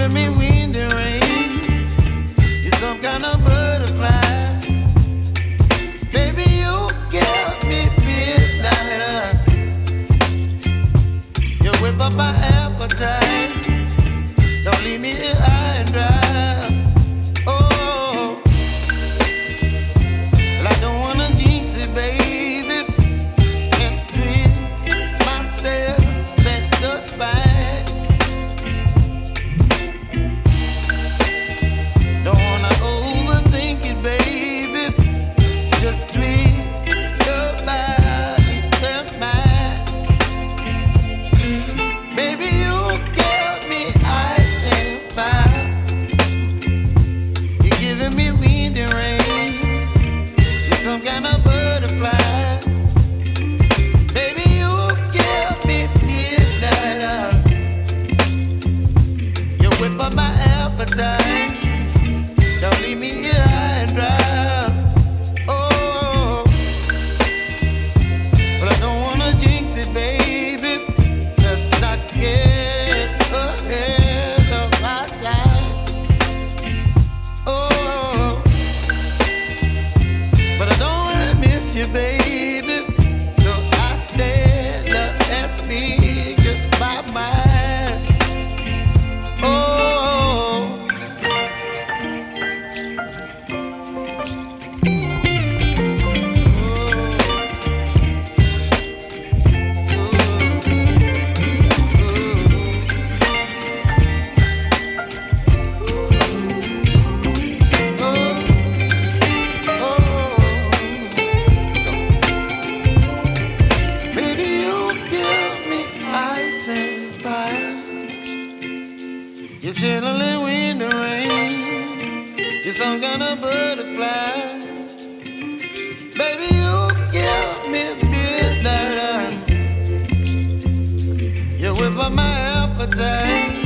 giving me wind and rain. You're some kind of butterfly. Baby, you give me midnight. You whip up my appetite. Don't leave me here high and dry. Oh, well, I don't wanna jinx it, baby, and twist myself at the spine. Don't wanna overthink it, baby. It's just twist your body and mine. Baby, you give me ice and fire. You're giving me wind and rain. You're some kind of butterfly. Baby, you give me midnight. You whip up my appetite. Don't leave me here high and dry. Oh, but I don't wanna jinx it, baby. Let's not get ahead of my time. Oh, but I don't wanna miss you, baby. So I stand up and speak my mind. Oh. Baby, you give me ice and fire. You're chilling wind and rain. You're some kind of butterfly. Baby, you give me midnight. You whip up my appetite.